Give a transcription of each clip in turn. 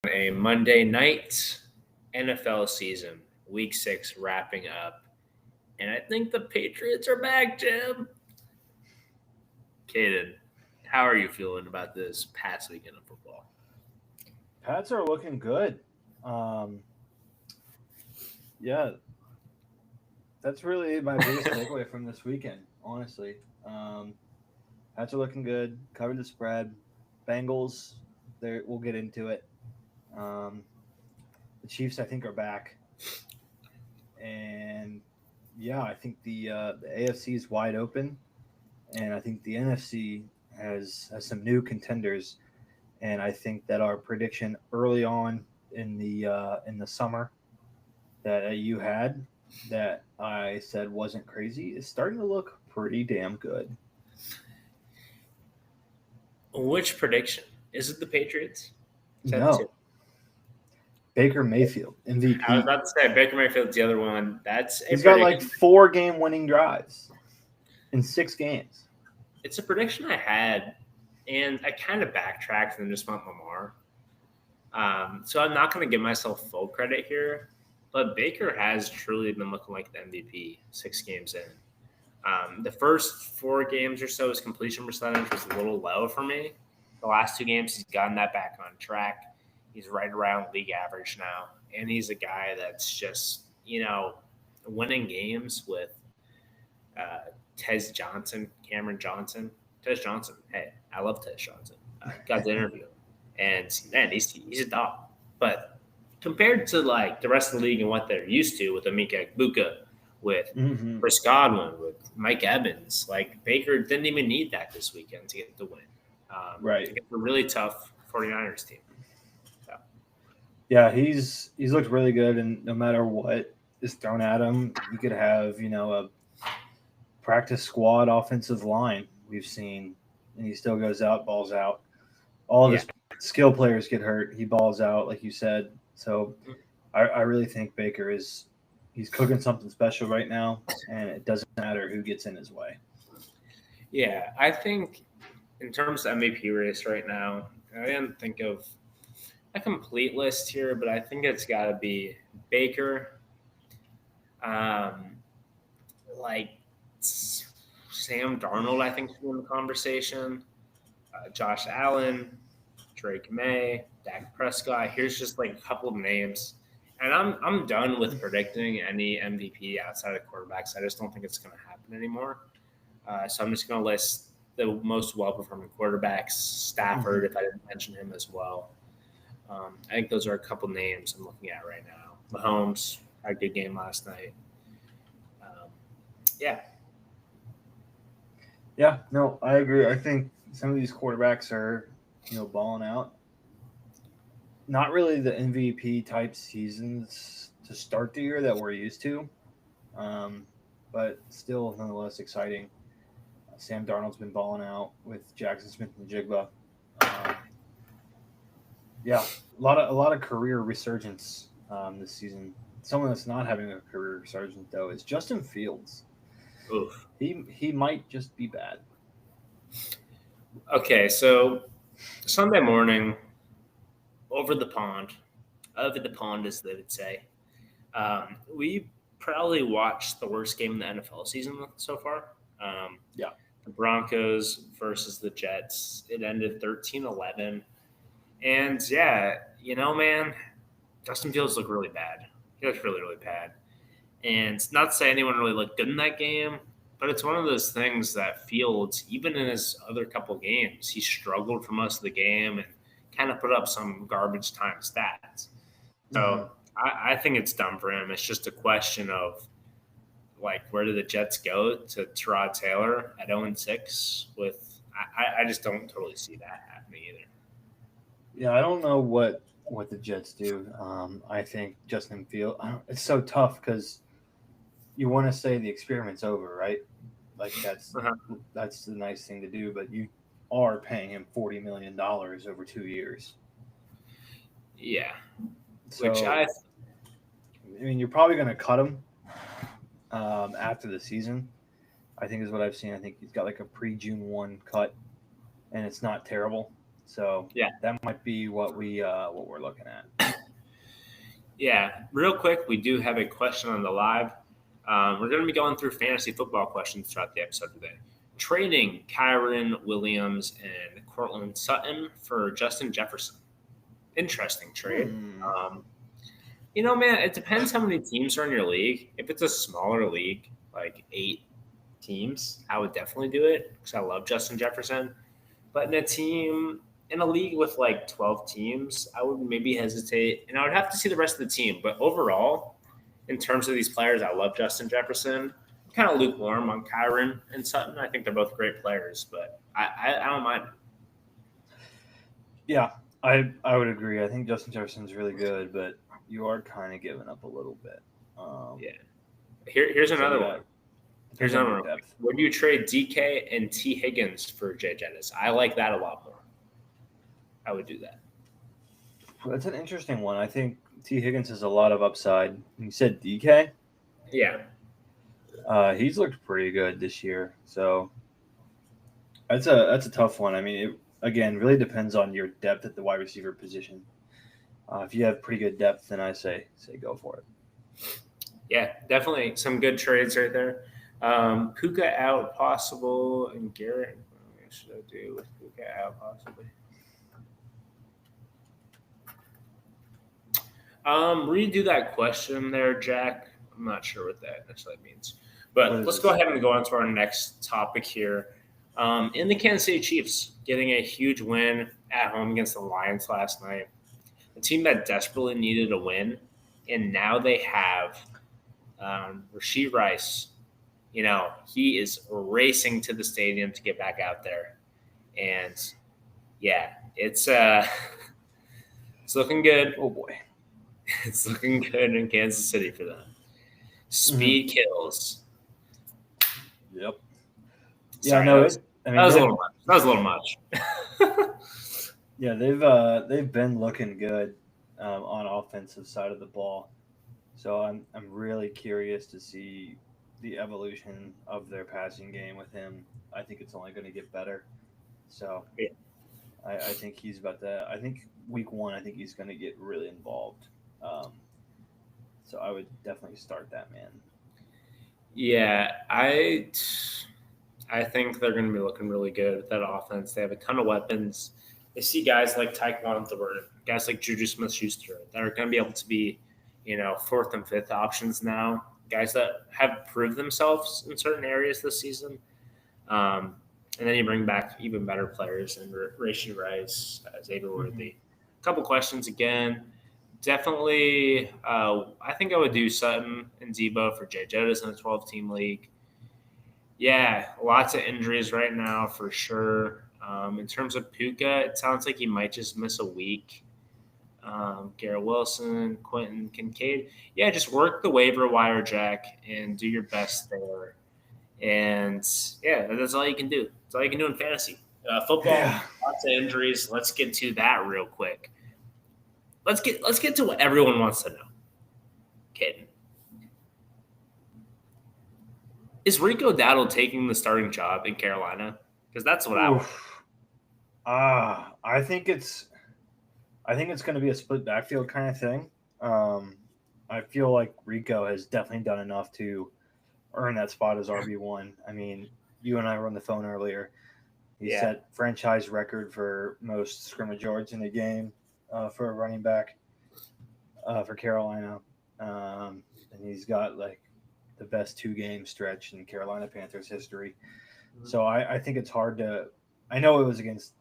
a Monday night NFL season, week 6 wrapping up. And I think the Patriots are back, Jim. Caden, how are you feeling about this past weekend of football? Pats are looking good. Yeah, that's really my biggest takeaway from this weekend, honestly. Pats are looking good. Covered the spread. Bengals, there we'll get into it. Um, the Chiefs, I think, are back, and yeah, I think the AFC is wide open, and I think the NFC has some new contenders, and I think that our prediction early on in the summer that you had that I said wasn't crazy is starting to look pretty damn good. Which prediction? Is it the Patriots? Is that two? No, Baker Mayfield I was MVP. about to say Baker Mayfield's the other one. That's a He's got like prediction. 4 game winning drives in 6 games. It's a prediction I had, and I kind of backtracked and just went Lamar. So I'm not going to give myself full credit here, but Baker has truly been looking like the MVP 6 games in. The first 4 games or so, his completion percentage was a little low for me. The last 2 games, he's gotten that back on track. He's right around league average now, and he's a guy that's just winning games with Tez Johnson, Cameron Johnson, Tez Johnson. Hey, I love Tez Johnson. Got to interview him, and man, he's a dog. But compared to like the rest of the league and what they're used to with Amika Buka, with Mm-hmm. Chris Godwin, with Mike Evans, like Baker didn't even need that this weekend to get the win. Right. Against a really tough 49ers team. So, Yeah, he's looked really good, and no matter what is thrown at him, you could have a practice squad offensive line we've seen, and he still goes out, balls out. All of yeah. his skill players get hurt, he balls out, like you said. So I really think Baker he's cooking something special right now, and it doesn't matter who gets in his way. Yeah, I think in terms of MVP race right now, I didn't think of a complete list here, but I think it's got to be Baker, um, like Sam Darnold. I think is in the conversation. Josh Allen, Drake May, Dak Prescott. Here's just like a couple of names, and I'm done with predicting any MVP outside of quarterbacks. I just don't think it's going to happen anymore. So I'm just going to list the most well-performing quarterbacks. Stafford, if I didn't mention him as well. I think those are a couple names I'm looking at right now. Mahomes had a good game last night. Yeah. Yeah, no, I agree. I think some of these quarterbacks are balling out. Not really the MVP type seasons to start the year that we're used to, um, but still nonetheless exciting. Sam Darnold's been balling out with Jackson Smith and Jigba. Um, yeah, a lot of career resurgence this season. Someone that's not having a career resurgence though is Justin Fields. Oof. He might just be bad. Okay, so Sunday morning, over the pond, as they would say, we probably watched the worst game in the NFL season so far. Yeah. The Broncos versus the Jets. It ended 13-11. And yeah, man, Justin Fields looked really bad. He looked really, really bad. And not to say anyone really looked good in that game, but it's one of those things that Fields, even in his other couple games, he struggled for most of the game and kind of put up some garbage time stats. Mm-hmm. So I think it's done for him. It's just a question of like where do the Jets go to Tyrod Taylor at 0-6 with I just don't totally see that happening either. Yeah, I don't know what the Jets do. I think Justin Field. It's so tough because you want to say the experiment's over, right? Like Uh-huh. that's the nice thing to do, but you are paying him $40 million over 2 years. Yeah, which So I mean, you're probably going to cut him after the season. I think is what I've seen. I think he's got like a pre-June 1 cut, and it's not terrible. So Yeah. that might be what we're looking at. Yeah, real quick, we do have a question on the live. We're going to be going through fantasy football questions throughout the episode today. Trading Kyron Williams and Cortland Sutton for Justin Jefferson. Interesting trade. Man, it depends how many teams are in your league. If it's a smaller league, like 8 teams, I would definitely do it because I love Justin Jefferson. But in a league with like 12 teams, I would maybe hesitate, and I would have to see the rest of the team. But overall, in terms of these players, I love Justin Jefferson. I'm kind of lukewarm on Kyron and Sutton. I think they're both great players, but I don't mind. Yeah, I would agree. I think Justin Jefferson's really good, but you are kind of giving up a little bit. Yeah. Here's another one. Here's another one. Would you trade DK and T. Higgins for Jay Jettis? I like that a lot more. I would do that. That's an interesting one. I think T. Higgins has a lot of upside. You said DK? Yeah. He's looked pretty good this year. So that's a tough one. I mean, it, again, really depends on your depth at the wide receiver position. If you have pretty good depth, then I say go for it. Yeah, definitely some good trades right there. Puka out possible, and Garrett. What should I do with Puka out possibly? Redo that question there, Jack. I'm not sure what that necessarily means. But let's go ahead and go on to our next topic here. In the Kansas City Chiefs, getting a huge win at home against the Lions last night. A team that desperately needed a win, and now they have Rashee Rice. He is racing to the stadium to get back out there. And, yeah, it's looking good. Oh, boy. It's looking good in Kansas City for them. Speed kills. Yep. Sorry, that was a little much. That was a little much. Yeah, they've been looking good on offensive side of the ball. So I'm really curious to see the evolution of their passing game with him. I think it's only going to get better. So yeah. I think he's about to. I think week 1, I think he's going to get really involved. So I would definitely start that man. Yeah, I think they're going to be looking really good with that offense. They have a ton of weapons. They see guys like Tyquan Thornton, guys like Juju Smith-Schuster that are going to be able to be, 4th and 5th options now. Guys that have proved themselves in certain areas this season. And then you bring back even better players and Rashee Rice, Xavier Worthy. A couple questions again. Definitely, I think I would do Sutton and Debo for Jay Jettis in a 12-team league. Yeah, lots of injuries right now for sure. In terms of Puka, it sounds like he might just miss a week. Garrett Wilson, Quentin Kincaid. Yeah, just work the waiver wire, Jack, and do your best there. And, yeah, that's all you can do. That's all you can do in fantasy. Football, lots of injuries. Let's get to that real quick. Let's get to what everyone wants to know. Caden. Is Rico Dowdle taking the starting job in Carolina? Because that's what I want. I think it's going to be a split backfield kind of thing. I feel like Rico has definitely done enough to earn that spot as RB1. I mean, you and I were on the phone earlier. He set franchise record for most scrimmage yards in a game for a running back for Carolina. And he's got like the best 2-game stretch in Carolina Panthers history. So I think it's hard to – I know it was against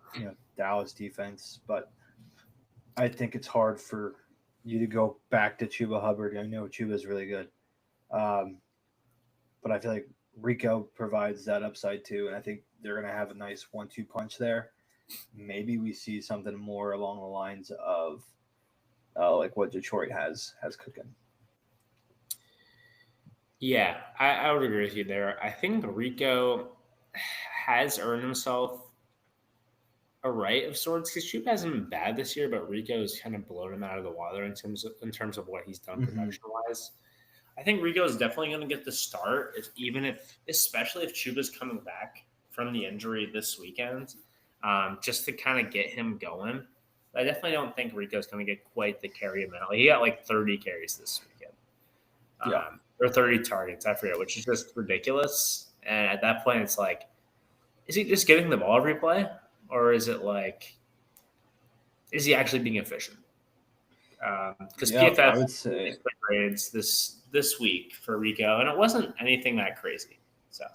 Dallas defense, but I think it's hard for you to go back to Chuba Hubbard. I know Chuba's really good. But I feel like Rico provides that upside too, and I think they're going to have a nice 1-2 punch there. Maybe we see something more along the lines of like what Detroit has cooking. Yeah, I would agree with you there. I think Rico has earned himself a right of sorts because Chuba hasn't been bad this year, but Rico has kind of blown him out of the water in terms of what he's done production-wise. I think Rico is definitely going to get the start, especially if Chuba's coming back from the injury this weekend. just to kind of get him going. But I definitely don't think Rico's going to get quite the carry amount. He got like 30 carries this weekend, or 30 targets. I forget, which is just ridiculous. And at that point, it's like, is he just getting the ball every play, or is it like, is he actually being efficient? Because I PFF would say grades this week for Rico, and it wasn't anything that crazy. So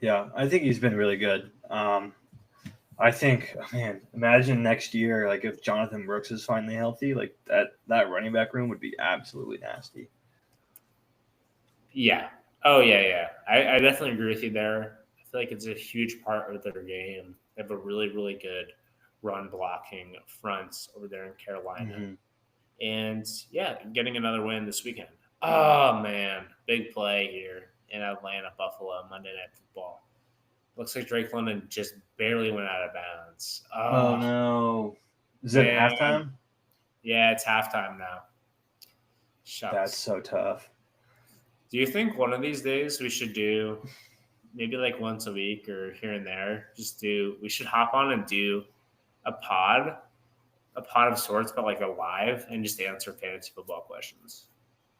yeah, I think he's been really good. I think, man, imagine next year, like if Jonathan Brooks is finally healthy, like that running back room would be absolutely nasty. yeah, oh yeah. I definitely agree with you there. I feel like it's a huge part of their game. They have a really really good run blocking fronts over there in Carolina. Mm-hmm. And yeah, getting another win this weekend. Oh man, big play here in Atlanta, Buffalo, Monday Night Football. Looks like Drake London just barely went out of bounds. Oh no, is it man. halftime? Yeah, it's halftime now. Shucks. That's so tough. Do you think one of these days we should do maybe like once a week or here and there? We should hop on and do a pod of sorts, but like a live and just answer fantasy football questions.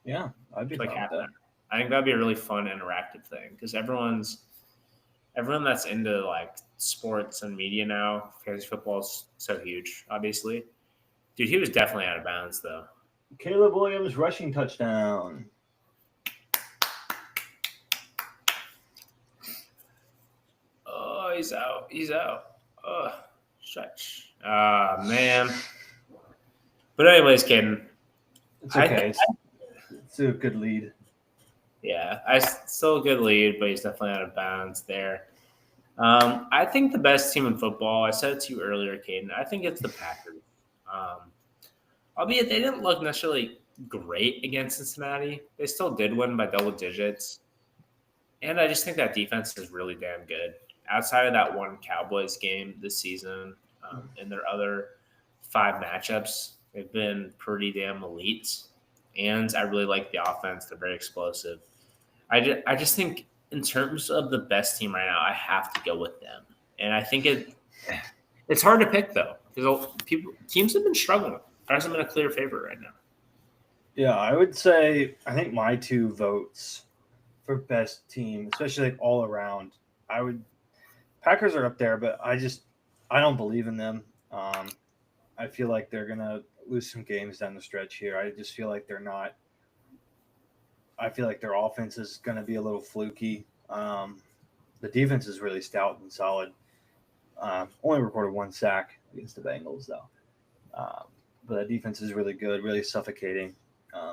Yeah, I'd be like fine with that. I think that'd be a really fun interactive thing because everyone that's into like sports and media now, fantasy football is so huge, obviously. Dude, he was definitely out of bounds though. Caleb Williams rushing touchdown. Oh, he's out. Oh, stretch. Ah, man. But anyways, Caden. It's okay. It's a good lead. Yeah, still a good lead, but he's definitely out of bounds there. I think the best team in football, I said it to you earlier, Caden, I think it's the Packers. Albeit they didn't look necessarily great against Cincinnati. They still did win by double digits. And I just think that defense is really damn good. Outside of that one Cowboys game this season and their other 5 matchups, they've been pretty damn elite. And I really like the offense. They're very explosive. I just think in terms of the best team right now, I have to go with them. And I think it's hard to pick, though, because teams have been struggling. There hasn't been a clear favorite right now. Yeah, I would say I think my 2 votes for best team, especially like all around, Packers are up there, but I don't believe in them. I feel like they're gonna lose some games down the stretch here. I just feel like they're not. I feel like their offense is going to be a little fluky. The defense is really stout and solid. Only recorded 1 sack against the Bengals, though. But the defense is really good, really suffocating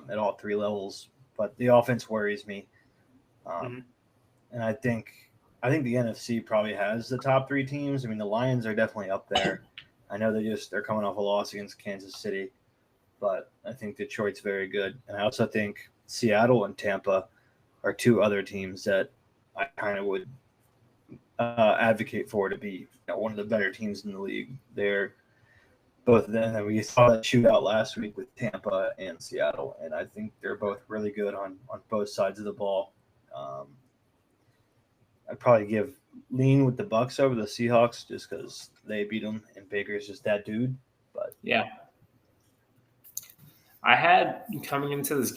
at all 3 levels. But the offense worries me. And I think the NFC probably has the top 3 teams. I mean, the Lions are definitely up there. I know they're coming off a loss against Kansas City, but I think Detroit's very good. And I also think Seattle and Tampa are 2 other teams that I kind of would advocate for to be one of the better teams in the league. They're both of them. And we saw that shootout last week with Tampa and Seattle, and I think they're both really good on both sides of the ball. I'd probably lean with the Bucs over the Seahawks just because they beat them and Baker's just that dude. But yeah, coming into this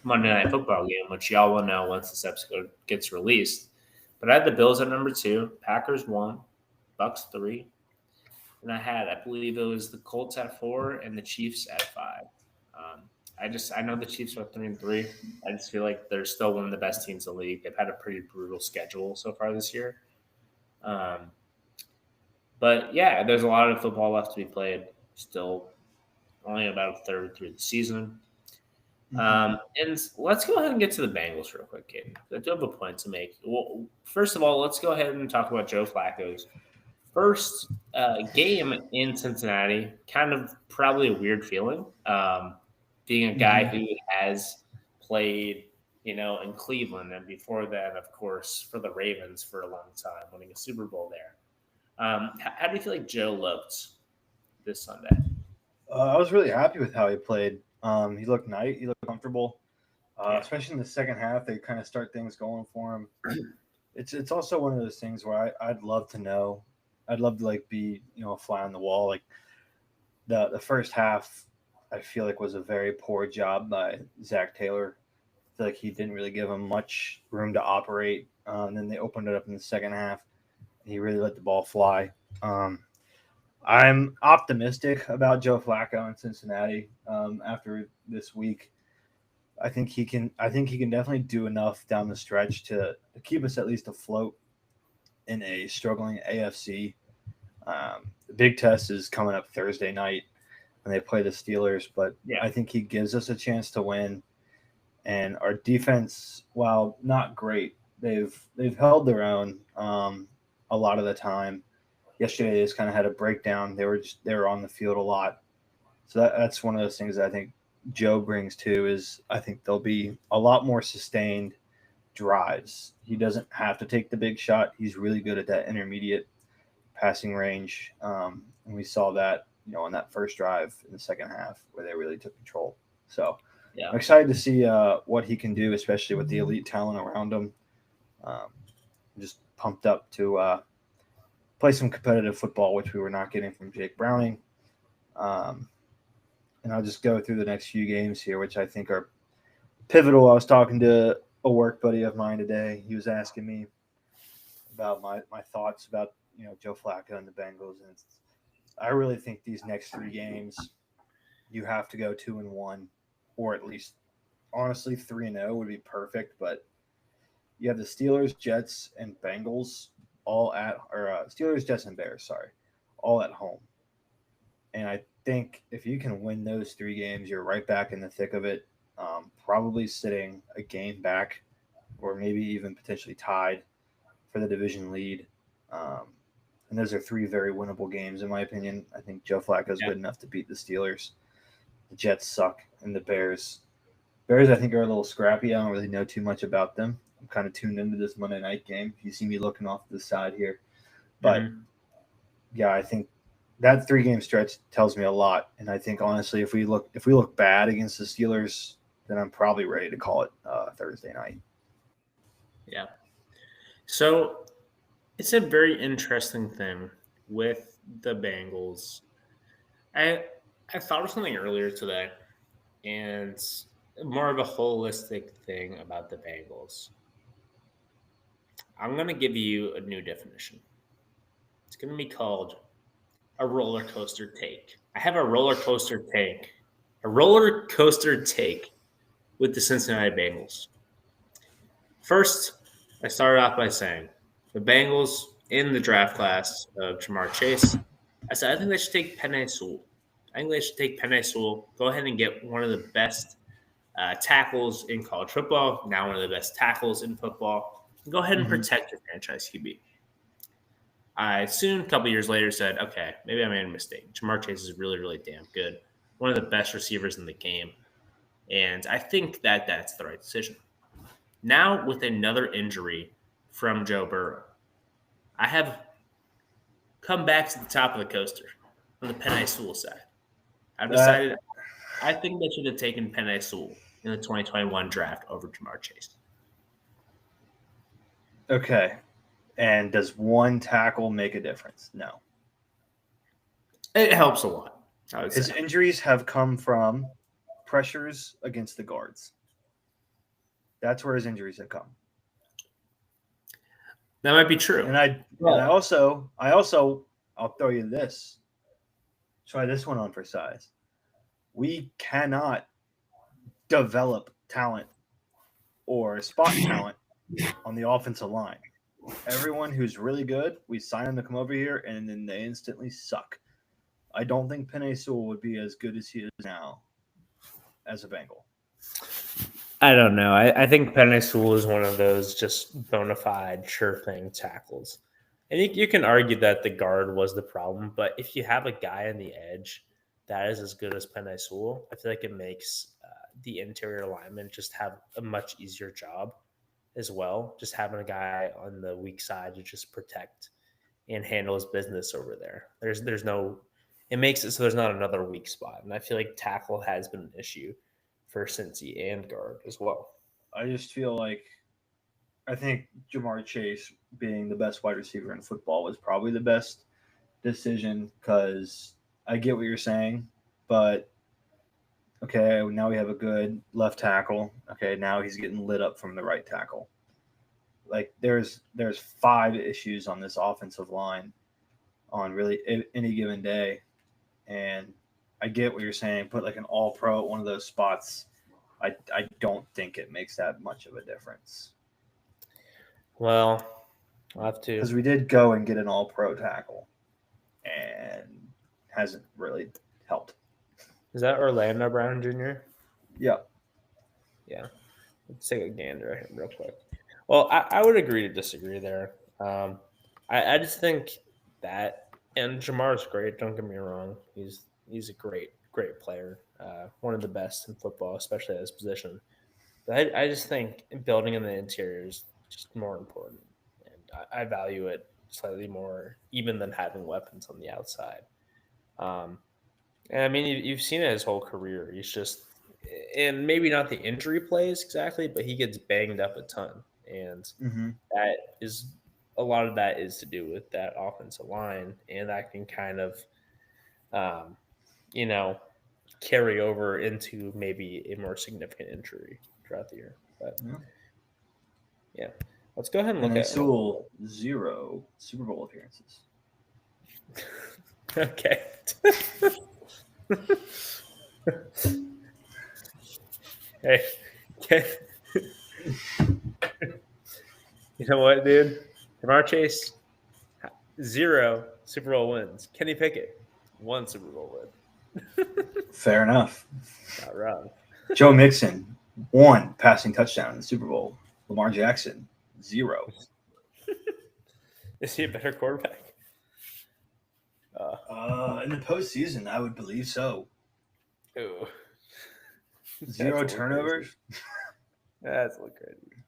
Monday Night Football game, which y'all will know once this episode gets released. But I had the Bills at number 2, Packers 1, Bucs 3, and I believe it was the Colts at 4 and the Chiefs at 5. I know the Chiefs are 3-3. I just feel like they're still one of the best teams in the league. They've had a pretty brutal schedule so far this year. But yeah, there's a lot of football left to be played. Still only about a third through the season. And let's go ahead and get to the Bengals real quick, Caden. I do have a point to make. Well, first of all, let's go ahead and talk about Joe Flacco's first game in Cincinnati. Kind of probably a weird feeling. Being a guy who has played, in Cleveland and before then, of course, for the Ravens for a long time, winning a Super Bowl there. How do you feel like Joe looked this Sunday? I was really happy with how he played. He looked He looked comfortable, especially in the second half. They kind of start things going for him. It's also one of those things where I'd love to know. I'd love to like be a fly on the wall. Like the first half, I feel like was a very poor job by Zach Taylor. I feel like he didn't really give him much room to operate. And then they opened it up in the second half. He really let the ball fly. Um, I'm optimistic about Joe Flacco in Cincinnati after this week. I think he can. I think he can definitely do enough down the stretch to keep us at least afloat in a struggling AFC. The big test is coming up Thursday night when they play the Steelers, but Yeah. I think he gives us a chance to win. And our defense, while not great, they've held their own a lot of the time. Yesterday, they just kind of had a breakdown. They were on the field a lot, so that's one of those things that I think Joe brings too. Is I think there'll be a lot more sustained drives. He doesn't have to take the big shot. He's really good at that intermediate passing range, and we saw that on that first drive in the second half where they really took control. So Yeah. I'm excited to see what he can do, especially with the elite talent around him. Um, just pumped up to play some competitive football, which we were not getting from Jake Browning. Um, and I'll just go through the next few games here, which I think are pivotal. I was talking to a work buddy of mine today. He was asking me about my thoughts about Joe Flacco and the Bengals, and I really think these next three games you have to go 2-1, or at least honestly 3-0 would be perfect. But you have the Steelers, Jets, and Bengals all at or Steelers, Jets, and Bears. Sorry, all at home. And I think if you can win those three games, you're right back in the thick of it. Probably sitting a game back, or maybe even potentially tied for the division lead. Um, and those are three very winnable games, in my opinion. I think Joe Flacco is Yeah. good enough to beat the Steelers. The Jets suck, and the Bears, I think, are a little scrappy. I don't really know too much about them. I'm kind of tuned into this Monday night game. You see me looking off to the side here, but Mm-hmm. yeah, I think that three-game stretch tells me a lot. And I think honestly, if we look bad against the Steelers, then I'm probably ready to call it Thursday night. Yeah. So it's a very interesting thing with the Bengals. I I thought of something earlier today, and more of a holistic thing about the Bengals. I'm gonna give you a new definition. It's gonna be called a roller coaster take. I have a roller coaster take with the Cincinnati Bengals. First, I started off by saying the Bengals in the draft class of Jamar Chase. I said I think they should take Penei Sewell. I think they should take Penei Sewell. Go ahead and get one of the best tackles in college football. Now one of the best tackles in football. Go ahead and Mm-hmm. protect your franchise QB. I soon, a couple years later, said, okay, maybe I made a mistake. Jamar Chase is really, really damn good. One of the best receivers in the game. And I think that that's the right decision. Now, with another injury from Joe Burrow, I have come back to the top of the coaster on the Penei Sewell side. I've That decided I think they should have taken Penei Sewell in the 2021 draft over Jamar Chase. okay. And does one tackle make a difference? No. It helps a lot, I would His say. injuries have come from pressures against the guards. That's where his injuries have come. That might be true. And I and But I'll throw you this. Try this one on for size. We cannot develop talent or spot talent on the offensive line. Everyone who's really good, we sign them to come over here, and then they instantly suck. I don't think Penei Sewell would be as good as he is now as a Bengal. I don't know. I think Penei Sewell is one of those just bona fide, sure thing tackles. And you can argue that the guard was the problem, but if you have a guy on the edge that is as good as Penei Sewell, I feel like it makes the interior lineman just have a much easier job as well. Just having a guy on the weak side to just protect and handle his business over there. There's no it makes it so there's not another weak spot. And I feel like tackle has been an issue for Cincy and guard as well. I just feel like I think Jamar Chase being the best wide receiver in football was probably the best decision because I get what you're saying, but okay, now we have a good left tackle. Okay, now he's getting lit up from the right tackle. Like there's 5 issues on this offensive line on really any given day, and I get what you're saying. Put like an all pro at one of those spots. I don't think it makes that much of a difference Well, I'll have to. because we did go and get an all pro tackle, and hasn't really helped. Is that Orlando Brown Jr.? Yeah, Yeah. Let's take a gander at him real quick. Well, I would agree to disagree there. I just think that, and Jamar's great. Don't get me wrong. He's a great player. One of the best in football, especially at his position. But I just think building in the interior is just more important, and I value it slightly more even than having weapons on the outside. Um, and I mean, you've seen it his whole career. He's just, and maybe not the injury plays exactly, but he gets banged up a ton, and mm-hmm. that is a lot of that is to do with that offensive line, and that can kind of, um, you know, carry over into maybe a more significant injury throughout the year. But yeah, let's go ahead and look and at Sewell 0 Super Bowl appearances. Okay. Hey, you know what, dude? Jamar Chase, 0 Super Bowl wins. Kenny Pickett, 1 Super Bowl win. Fair enough. Not wrong. Joe Mixon, 1 passing touchdown in the Super Bowl. Lamar Jackson, 0. Is he a better quarterback? In the postseason, I would believe so. Ooh. 0 turnovers. That's a little crazy.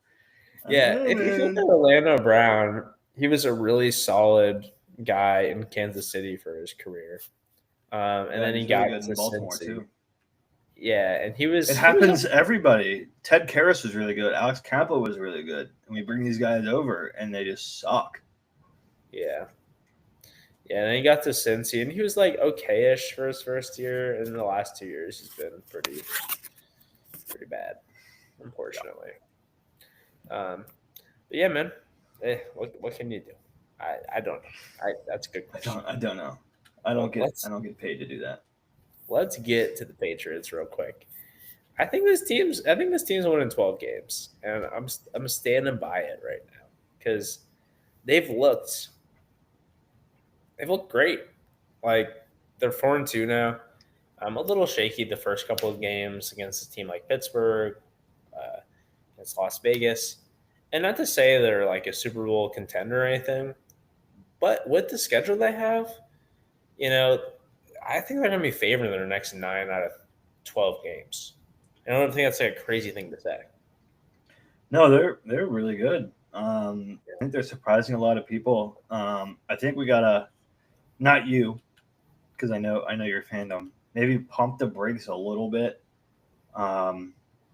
Yeah, if you look at Orlando Brown, he was a really solid guy in Kansas City for his career, and then he got really to in Baltimore Cincy. too. Yeah, and he was. It happens to everybody. Ted Karras was really good. Alex Campo was really good, and we bring these guys over, and they just suck. Yeah. Yeah, and then he got to Cincy, and he was like okay-ish for his first year, and in the last 2 years, he's been pretty bad, unfortunately. But yeah, man, what can you do? I don't know. That's a good question. I don't know. I don't get paid to do that. Let's get to the Patriots real quick. I think this team's winning 12 games, and I'm standing by it right now because they've looked great. Like they're 4-2 now. I'm a little shaky the first couple of games against a team like Pittsburgh, against Las Vegas, and not to say they're like a Super Bowl contender or anything, but with the schedule they have, I think they're going to be favored in their next 9 out of 12 games. And I don't think that's like a crazy thing to say. No, they're really good. I think they're surprising a lot of people. I think we gotta, not you, because I know your fandom. Maybe pump the brakes a little bit.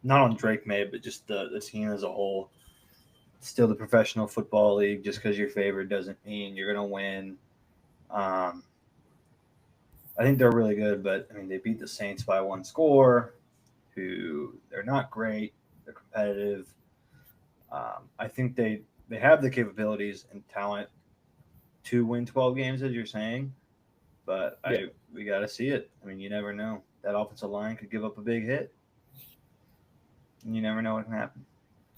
Not on Drake May, but just the team as a whole. Still the professional football league. Just because you're favored doesn't mean you're gonna win. I think they're really good, but I mean they beat the Saints by 1 score. Who they're not great. They're competitive. I think they have the capabilities and talent to win 12 games, as you're saying, but we got to see it. I mean, you never know. That offensive line could give up a big hit. And you never know what can happen.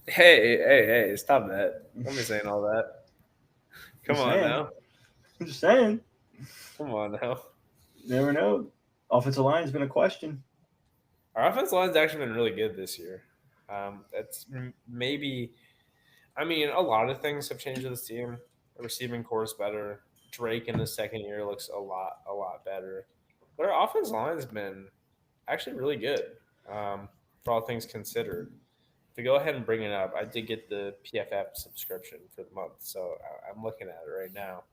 Hey, stop that. Don't be saying all that. Come on now. I'm just saying. Come on now. You never know. Offensive line has been a question. Our offensive line's actually been really good this year. That's maybe – I mean, a lot of things have changed with this team. The receiving core is better. Drake in his second year looks a lot better. But our offensive line has been actually really good for all things considered. To go ahead and bring it up, I did get the PFF subscription for the month, so I'm looking at it right now.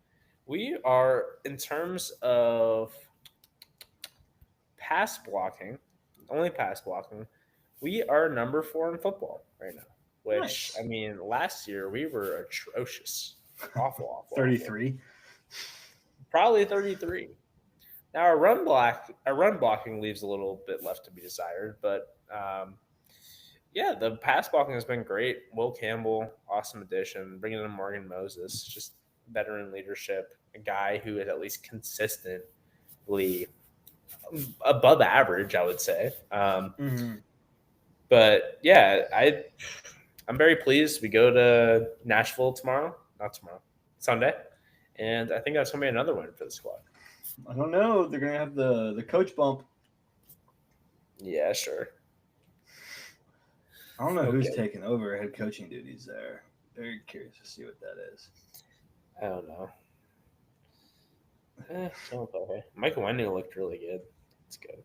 We are, in terms of only pass blocking, we are number 4 in football right now which, Nice. I mean, last year we were atrocious. Awful. 33. Probably 33. Now our run blocking leaves a little bit left to be desired, but yeah, the pass blocking has been great. Will Campbell, awesome addition. Bringing in Morgan Moses, just veteran leadership, a guy who is at least consistently above average, I would say. But yeah, I'm very pleased. We go to Nashville Sunday, and I think that's gonna be another win for the squad. I don't know. They're gonna have the coach bump. Yeah, sure. I don't know who's Okay. taking over head coaching duties there. Very curious to see what that is. I don't know. Okay. Michael Wendell looked really good. It's good.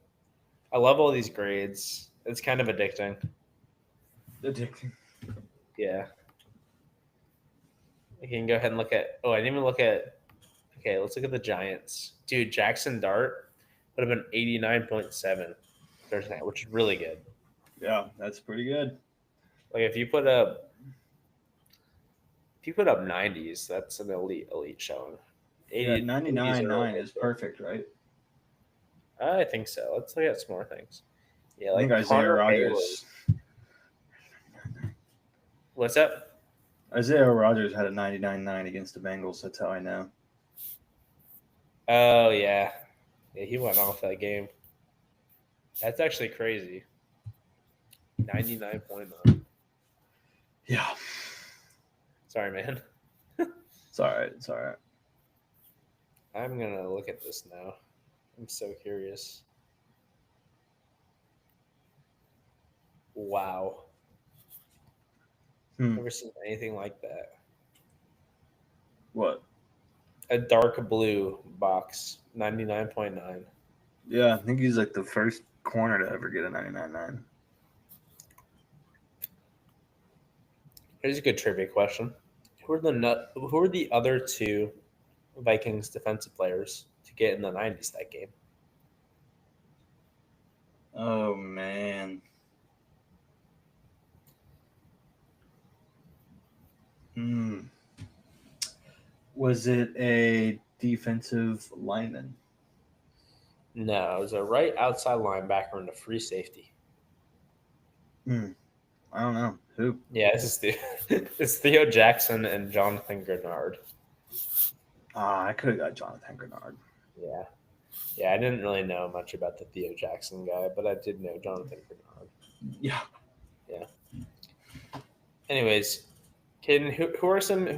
I love all these grades. It's kind of addicting. Addicting. Yeah. You can go ahead and look at. Oh, I didn't even look at. Okay, let's look at the Giants. Dude, Jackson Dart would have been 89.7 Thursday night, which is really good. Yeah, that's pretty good. Like if you put up 90s, that's an elite showing. 80, 99.9 is good. perfect, right? I think so. Let's look at some more things. Yeah, I like think Isaiah Connor Rogers. Hayward. What's up? Isaiah Rogers had a 99.9 against the Bengals. That's how I know. Oh yeah, he went off that game. That's actually crazy. 99.9. Yeah. Sorry, man. It's all right. It's all right. I'm gonna look at this now. I'm so curious. Wow. Never seen anything like that. What? A dark blue box, 99.9. Yeah, I think he's like the first corner to ever get a 99.9. Here's a good trivia question. Who are the other two Vikings defensive players to get in the 90s that game? Oh man. Was it a defensive lineman? No, it was a right outside linebacker and a free safety. I don't know. Who? Yeah, it's Theo Jackson and Jonathan Grenard. I could have got Jonathan Grenard. Yeah, I didn't really know much about the Theo Jackson guy, but I did know Jonathan Grenard. Yeah. Anyways, Caden, who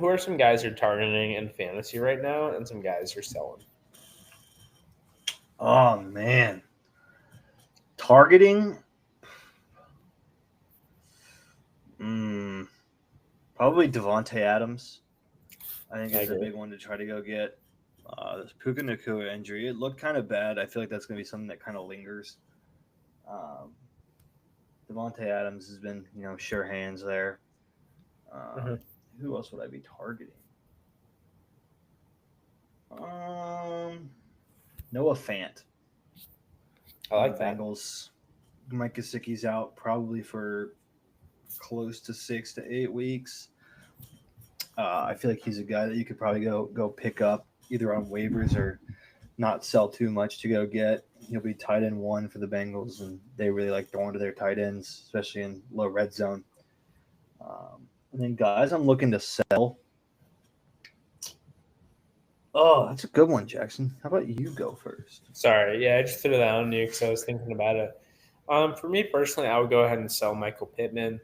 are some guys you're targeting in fantasy right now, and some guys you're selling? Oh man. Targeting. Probably Devontae Adams. I think it's a big one to try to go get. This Puka Nacua injury, it looked kind of bad. I feel like that's going to be something that kind of lingers. Devontae Adams has been, sure hands there. Who else would I be targeting? Noah Fant. I like that. Bengals. Mike Gesicki's out probably for close to 6 to 8 weeks. I feel like he's a guy that you could probably go pick up either on waivers or not sell too much to go get. He'll be tight end 1 for the Bengals, and they really like throwing to their tight ends, especially in low red zone. And then guys I'm looking to sell. Oh, that's a good one, Jackson. How about you go first? Sorry, yeah, I just threw that on you because I was thinking about it. For me personally, I would go ahead and sell Michael Pittman.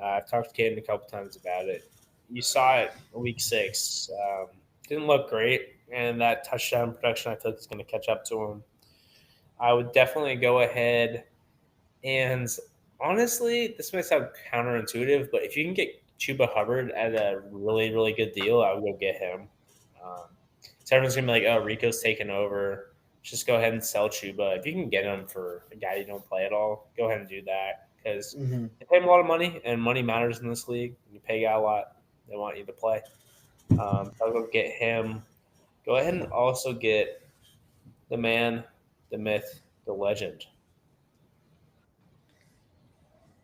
I've talked to Caden a couple times about it. You saw it week 6. Didn't look great, and that touchdown production I feel like is going to catch up to him. I would definitely go ahead and honestly, this might sound counterintuitive, but if you can get Chuba Hubbard at a really, really good deal, I would go get him. So everyone's going to be like, oh, Rico's taking over. Just go ahead and sell Chuba. If you can get him for a guy you don't play at all, go ahead and do that because you pay him a lot of money, and money matters in this league. You pay a guy a lot, they want you to play. I'll go get him. Go ahead and also get the man, the myth, the legend,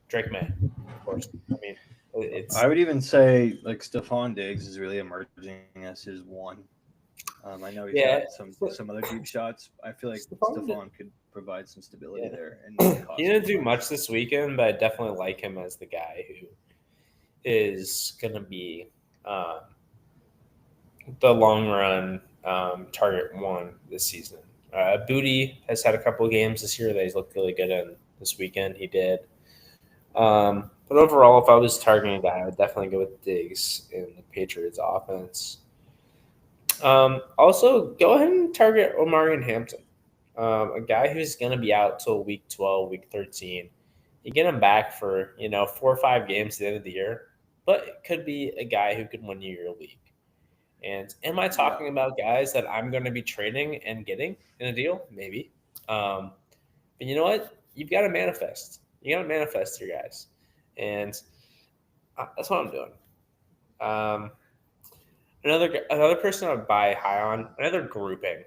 Drake May, of course. I mean, It's I would even say like Stephon Diggs is really emerging as his one. I know he's Yeah. got some other deep shots. I feel like Stephon Stephon could provide some stability Yeah. there. And he didn't do much this weekend, but I definitely like him as the guy who is going to be the long run target one this season. Booty has had a couple of games this year that he's looked really good in. This weekend he did. But overall, if I was targeting a guy, I would definitely go with Diggs in the Patriots offense. Also, go ahead and target Omarion Hampton, a guy who's going to be out till week 12, week 13. You get him back for 4 or 5 games at the end of the year, but it could be a guy who could win you your league. And am I talking about guys that I'm going to be trading and getting in a deal? Maybe. But you know what? You've got to manifest. You got to manifest your guys, and that's what I'm doing. Another person I would buy high on, another grouping.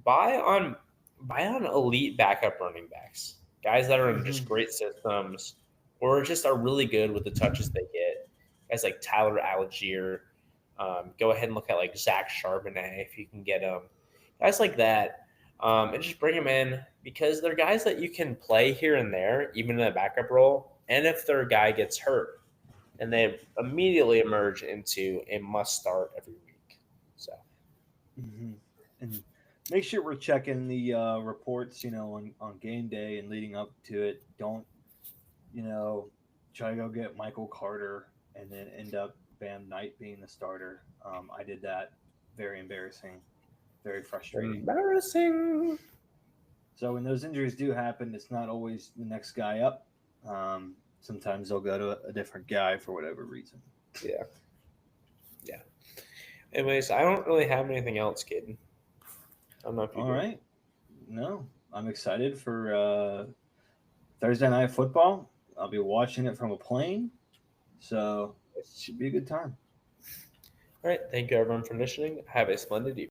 Buy on elite backup running backs, guys that are in just great systems, or just are really good with the touches they get. Guys like Tyler Algier. Go ahead and look at like Zach Charbonnet if you can get him. Guys like that, and just bring them in because they're guys that you can play here and there, even in a backup role. And if their guy gets hurt, and they immediately emerge into a must start every week. So, and make sure we're checking the reports, on game day and leading up to it. Don't, try to go get Michael Carter and then end up Bam Knight being the starter. I did that. Very embarrassing. Very frustrating. Embarrassing. So when those injuries do happen, it's not always the next guy up. Sometimes they'll go to a different guy for whatever reason. Yeah. Anyways, I don't really have anything else, kid. I'm not. All right. No, I'm excited for Thursday Night Football. I'll be watching it from a plane, so it should be a good time. All right. Thank you, everyone, for listening. Have a splendid evening.